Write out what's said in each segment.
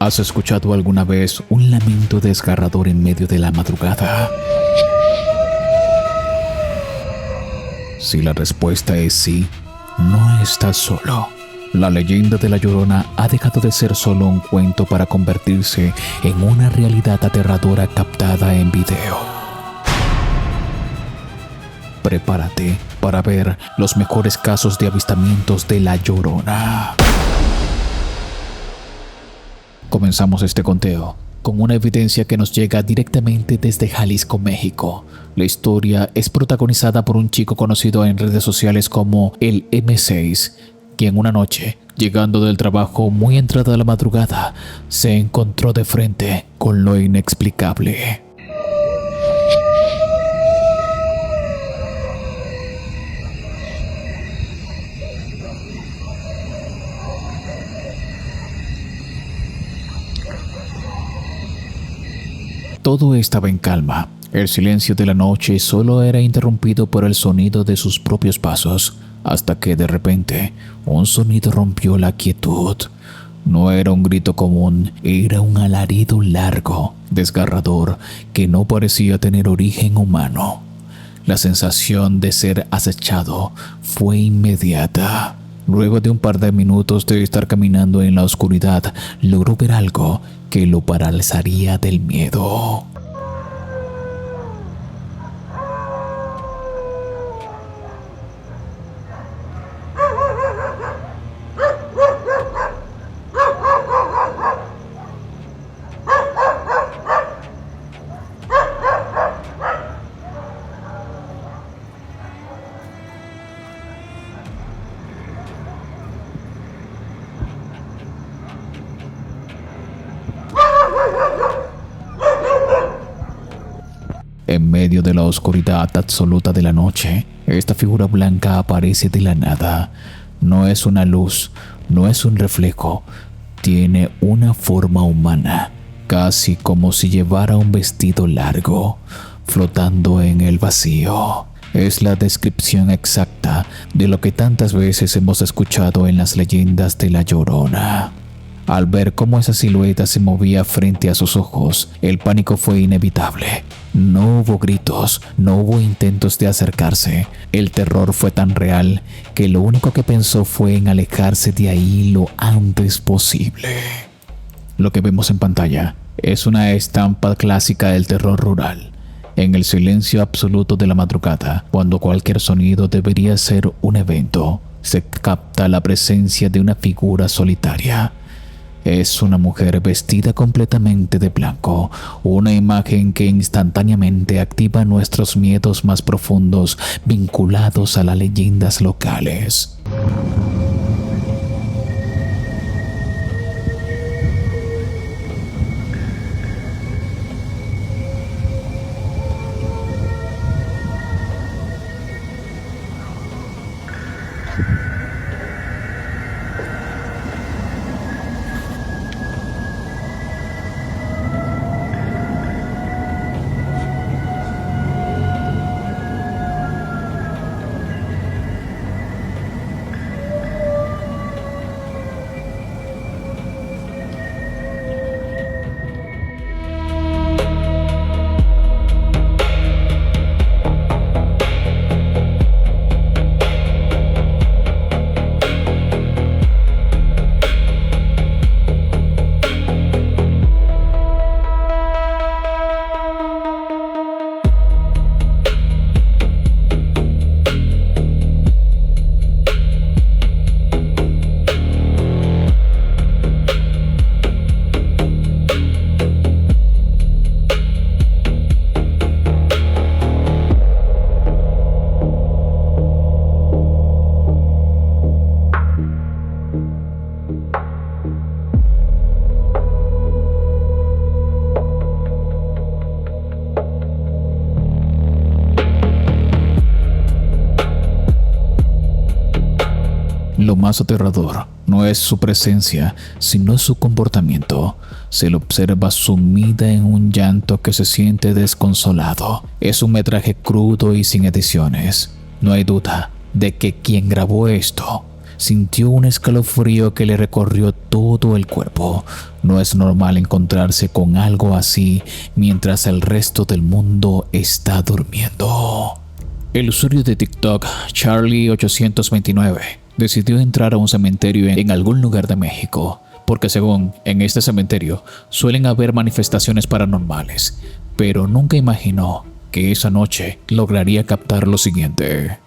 ¿Has escuchado alguna vez un lamento desgarrador en medio de la madrugada? Si la respuesta es sí, no estás solo. La leyenda de La Llorona ha dejado de ser solo un cuento para convertirse en una realidad aterradora captada en video. Prepárate para ver los mejores casos de avistamientos de La Llorona. Comenzamos este conteo con una evidencia que nos llega directamente desde Jalisco, México. La historia es protagonizada por un chico conocido en redes sociales como el M6, quien una noche, llegando del trabajo muy entrada la madrugada, se encontró de frente con lo inexplicable. Todo estaba en calma. El silencio de la noche solo era interrumpido por el sonido de sus propios pasos, hasta que de repente un sonido rompió la quietud. No era un grito común, era un alarido largo, desgarrador, que no parecía tener origen humano. La sensación de ser acechado fue inmediata. Luego de un par de minutos de estar caminando en la oscuridad, logró ver algo que lo paralizaría del miedo. En medio de la oscuridad absoluta de la noche, esta figura blanca aparece de la nada. No es una luz, no es un reflejo, tiene una forma humana, casi como si llevara un vestido largo, flotando en el vacío. Es la descripción exacta de lo que tantas veces hemos escuchado en las leyendas de La Llorona. Al ver cómo esa silueta se movía frente a sus ojos, el pánico fue inevitable. No hubo gritos, no hubo intentos de acercarse. El terror fue tan real que lo único que pensó fue en alejarse de ahí lo antes posible. Lo que vemos en pantalla es una estampa clásica del terror rural. En el silencio absoluto de la madrugada, cuando cualquier sonido debería ser un evento, se capta la presencia de una figura solitaria. Es una mujer vestida completamente de blanco, una imagen que instantáneamente activa nuestros miedos más profundos vinculados a las leyendas locales. Lo más aterrador no es su presencia, sino su comportamiento. Se le observa sumida en un llanto que se siente desconsolado. Es un metraje crudo y sin ediciones. No hay duda de que quien grabó esto sintió un escalofrío que le recorrió todo el cuerpo. No es normal encontrarse con algo así mientras el resto del mundo está durmiendo. El usuario de TikTok, Charlie829, decidió entrar a un cementerio en algún lugar de México, porque según en este cementerio suelen haber manifestaciones paranormales, pero nunca imaginó que esa noche lograría captar lo siguiente.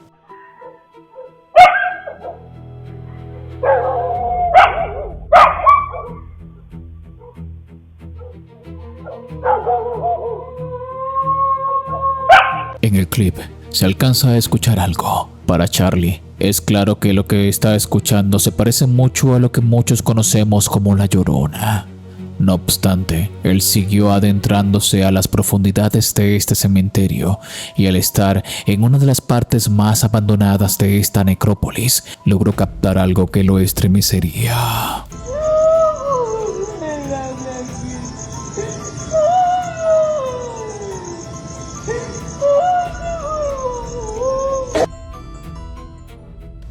En el clip se alcanza a escuchar algo. Para Charlie, es claro que lo que está escuchando se parece mucho a lo que muchos conocemos como La Llorona. No obstante, él siguió adentrándose a las profundidades de este cementerio y al estar en una de las partes más abandonadas de esta necrópolis, logró captar algo que lo estremecería.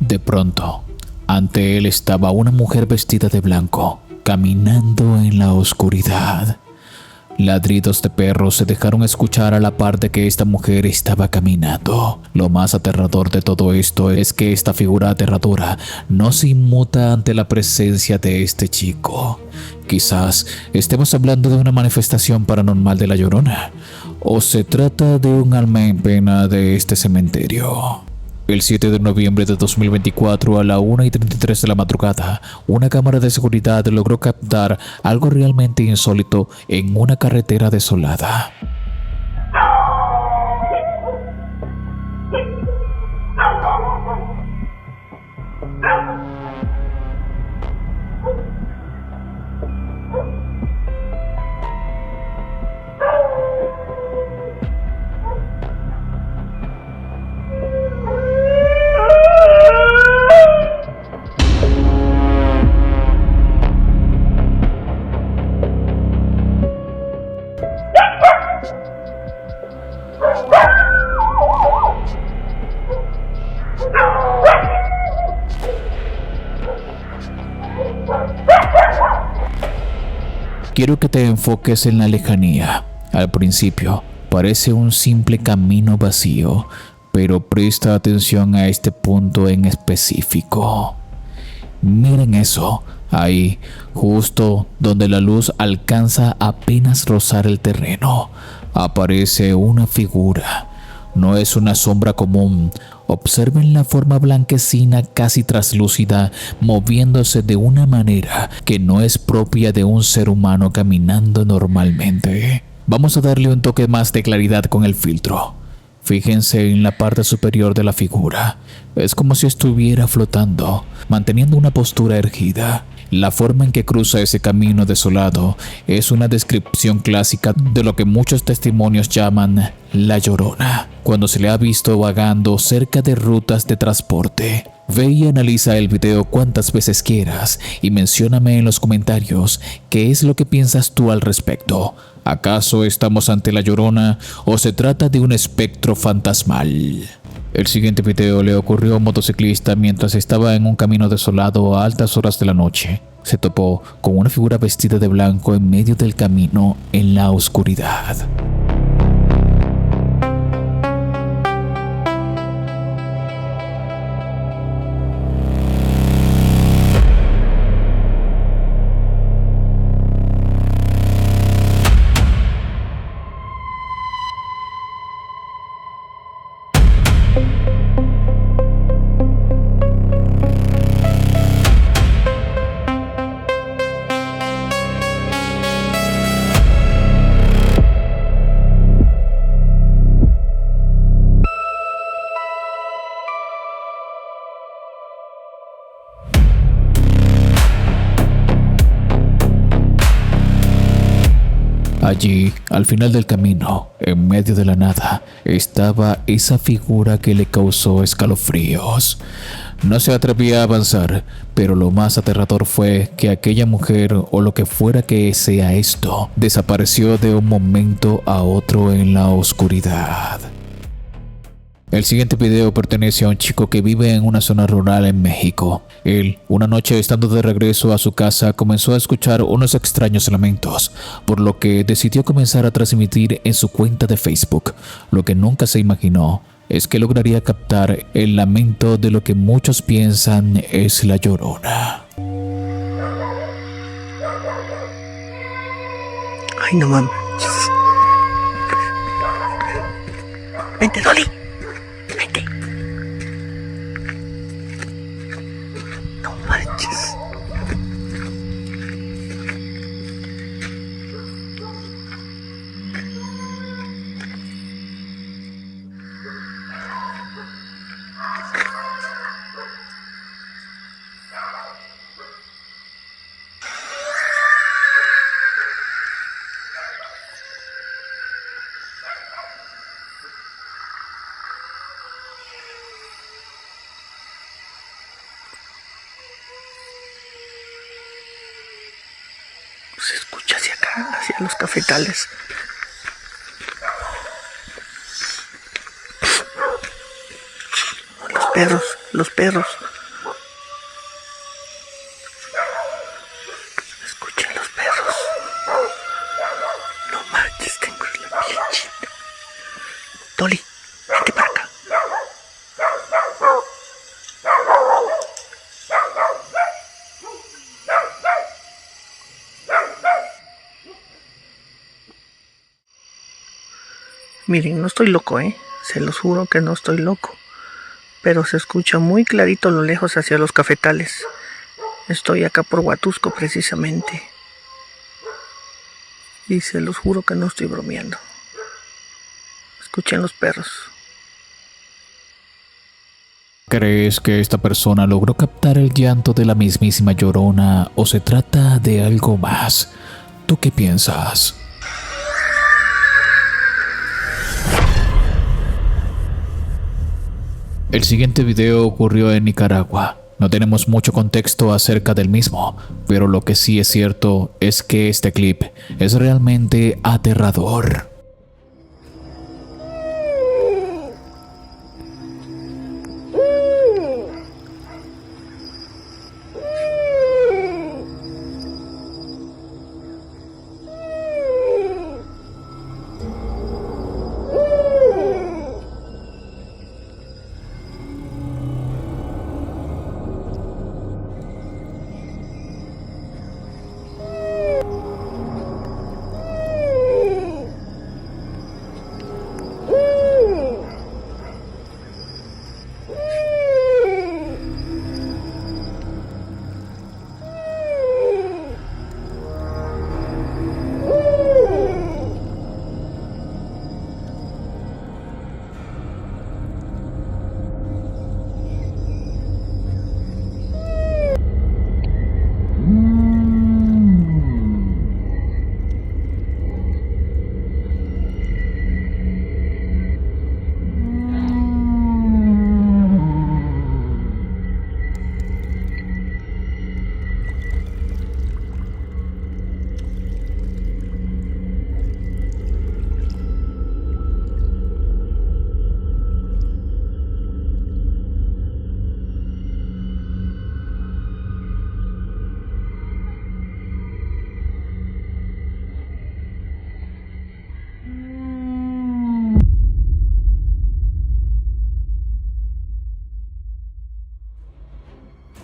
De pronto, ante él estaba una mujer vestida de blanco, caminando en la oscuridad. Ladridos de perros se dejaron escuchar a la par de que esta mujer estaba caminando. Lo más aterrador de todo esto es que esta figura aterradora no se inmuta ante la presencia de este chico. Quizás estemos hablando de una manifestación paranormal de La Llorona, o se trata de un alma en pena de este cementerio. El 7 de noviembre de 2024 a la 1:33 de la madrugada, una cámara de seguridad logró captar algo realmente insólito en una carretera desolada. Quiero que te enfoques en la lejanía. Al principio, parece un simple camino vacío, pero presta atención a este punto en específico. Miren eso, ahí, justo donde la luz alcanza apenas rozar el terreno, aparece una figura. No es una sombra común. Observen la forma blanquecina casi traslúcida moviéndose de una manera que no es propia de un ser humano caminando normalmente. Vamos a darle un toque más de claridad con el filtro. Fíjense en la parte superior de la figura. Es como si estuviera flotando, manteniendo una postura erguida. La forma en que cruza ese camino desolado es una descripción clásica de lo que muchos testimonios llaman La Llorona, cuando se le ha visto vagando cerca de rutas de transporte. Ve y analiza el video cuantas veces quieras y mencióname en los comentarios qué es lo que piensas tú al respecto. ¿Acaso estamos ante La Llorona o se trata de un espectro fantasmal? El siguiente video le ocurrió a un motociclista mientras estaba en un camino desolado a altas horas de la noche. Se topó con una figura vestida de blanco en medio del camino en la oscuridad. Allí, al final del camino, en medio de la nada, estaba esa figura que le causó escalofríos. No se atrevía a avanzar, pero lo más aterrador fue que aquella mujer, o lo que fuera que sea esto, desapareció de un momento a otro en la oscuridad. El siguiente video pertenece a un chico que vive en una zona rural en México. Él, una noche estando de regreso a su casa, comenzó a escuchar unos extraños lamentos, por lo que decidió comenzar a transmitir en su cuenta de Facebook. Lo que nunca se imaginó es que lograría captar el lamento de lo que muchos piensan es la Llorona. Ay, no mames. Vente, Dolly. Vente. No manches. Se escucha hacia acá, hacia los cafetales. Los perros. Escuchen los perros. No manches, tengo la piel china. Dolly, vente para acá. Miren, no estoy loco, se los juro que no estoy loco. Pero se escucha muy clarito a lo lejos hacia los cafetales. Estoy acá por Huatusco precisamente. Y se los juro que no estoy bromeando. Escuchen los perros. ¿Crees que esta persona logró captar el llanto de la mismísima Llorona o se trata de algo más? ¿Tú qué piensas? El siguiente video ocurrió en Nicaragua. No tenemos mucho contexto acerca del mismo, pero lo que sí es cierto es que este clip es realmente aterrador.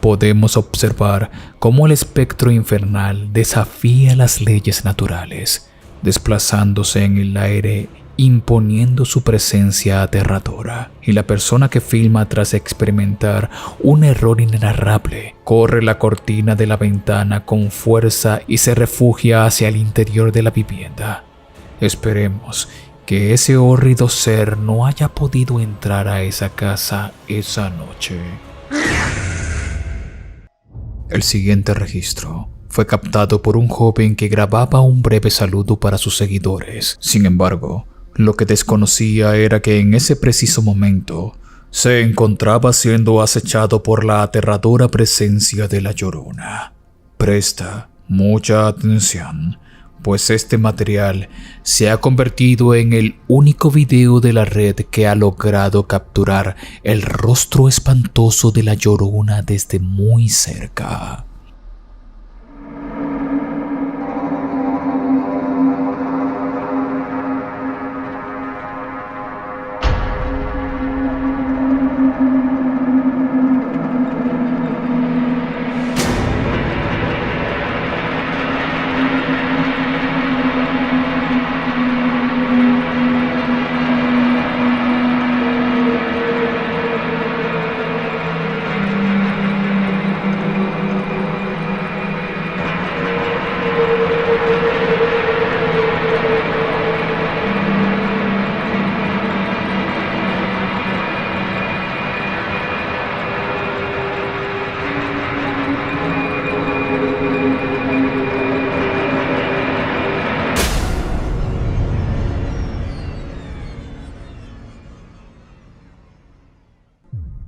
Podemos observar cómo el espectro infernal desafía las leyes naturales, desplazándose en el aire, imponiendo su presencia aterradora, y la persona que filma tras experimentar un error inenarrable, corre la cortina de la ventana con fuerza y se refugia hacia el interior de la vivienda. Esperemos que ese hórrido ser no haya podido entrar a esa casa esa noche. El siguiente registro fue captado por un joven que grababa un breve saludo para sus seguidores. Sin embargo, lo que desconocía era que en ese preciso momento se encontraba siendo acechado por la aterradora presencia de la Llorona. Presta mucha atención, pues este material se ha convertido en el único video de la red que ha logrado capturar el rostro espantoso de la Llorona desde muy cerca.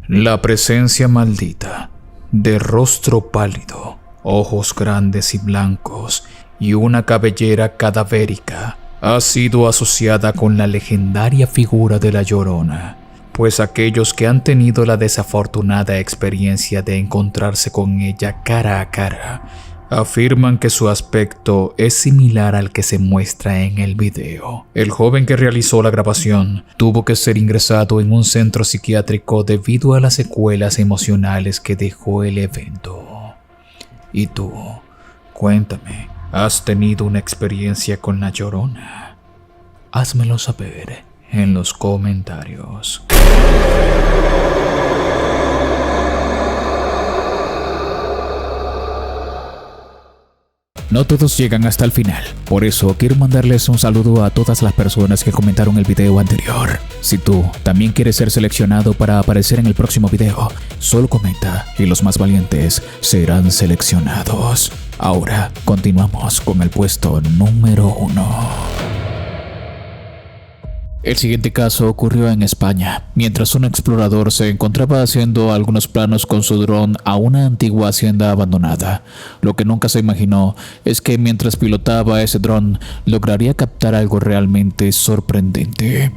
La presencia maldita, de rostro pálido, ojos grandes y blancos y una cabellera cadavérica, ha sido asociada con la legendaria figura de la Llorona, pues aquellos que han tenido la desafortunada experiencia de encontrarse con ella cara a cara, afirman que su aspecto es similar al que se muestra en el video. El joven que realizó la grabación tuvo que ser ingresado en un centro psiquiátrico debido a las secuelas emocionales que dejó el evento. ¿Y tú? Cuéntame, ¿has tenido una experiencia con la Llorona? Házmelo saber en los comentarios. No todos llegan hasta el final, por eso quiero mandarles un saludo a todas las personas que comentaron el video anterior. Si tú también quieres ser seleccionado para aparecer en el próximo video, solo comenta y los más valientes serán seleccionados. Ahora continuamos con el puesto número 1. El siguiente caso ocurrió en España, mientras un explorador se encontraba haciendo algunos planos con su dron a una antigua hacienda abandonada. Lo que nunca se imaginó es que mientras pilotaba ese dron lograría captar algo realmente sorprendente.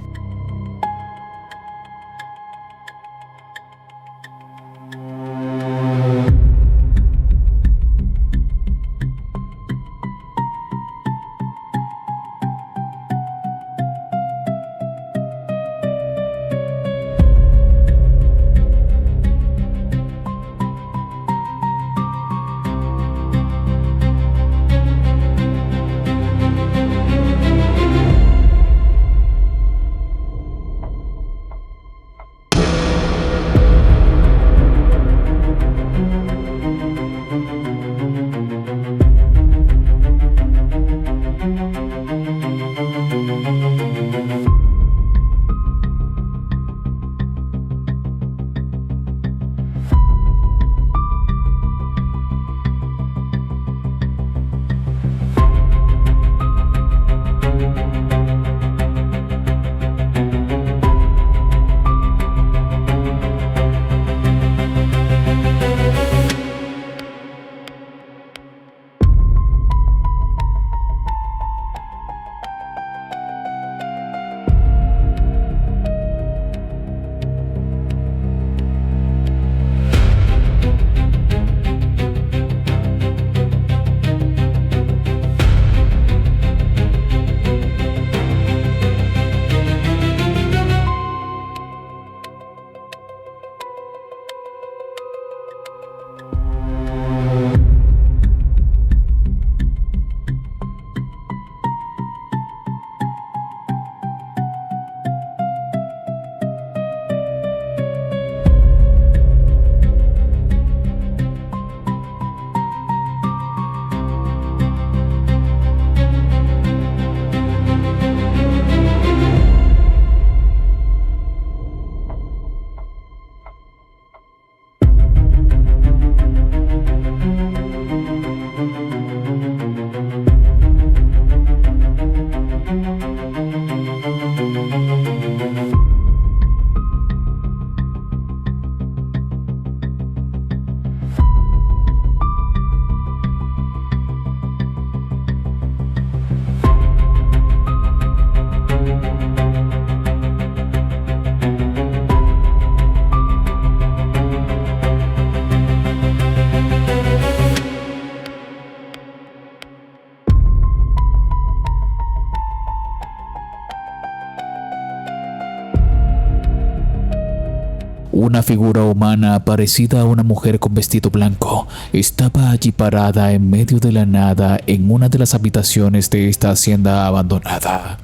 Una figura humana parecida a una mujer con vestido blanco estaba allí parada en medio de la nada en una de las habitaciones de esta hacienda abandonada.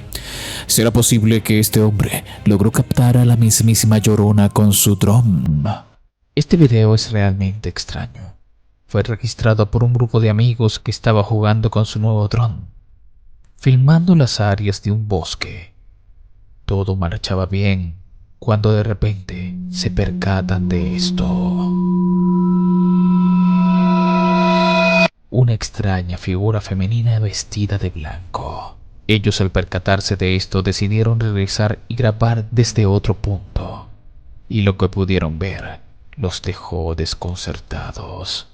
¿Será posible que este hombre logró captar a la mismísima Llorona con su dron? Este video es realmente extraño. Fue registrado por un grupo de amigos que estaba jugando con su nuevo dron, filmando las áreas de un bosque. Todo marchaba bien cuando de repente se percatan de esto. Una extraña figura femenina vestida de blanco. Ellos, al percatarse de esto, decidieron regresar y grabar desde otro punto. Y lo que pudieron ver los dejó desconcertados.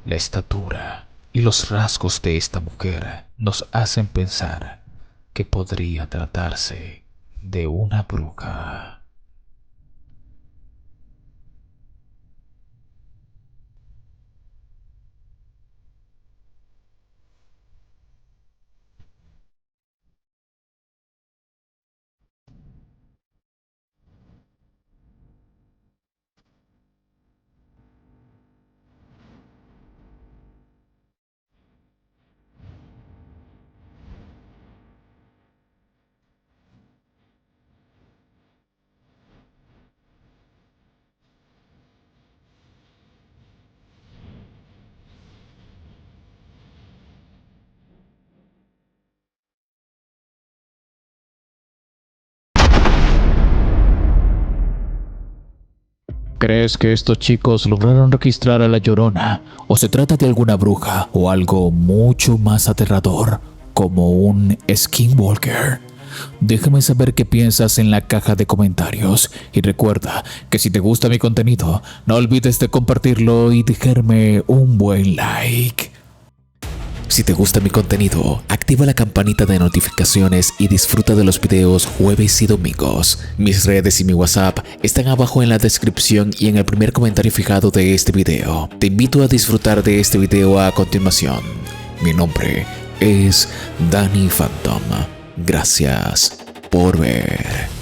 La estatura y los rasgos de esta mujer nos hacen pensar que podría tratarse de una bruja. ¿Crees que estos chicos lograron registrar a la Llorona? ¿O se trata de alguna bruja o algo mucho más aterrador, como un skinwalker? Déjame saber qué piensas en la caja de comentarios y recuerda que si te gusta mi contenido, no olvides de compartirlo y dejarme un buen like. Si te gusta mi contenido, activa la campanita de notificaciones y disfruta de los videos jueves y domingos. Mis redes y mi WhatsApp están abajo en la descripción y en el primer comentario fijado de este video. Te invito a disfrutar de este video a continuación. Mi nombre es Danny Phantom. Gracias por ver.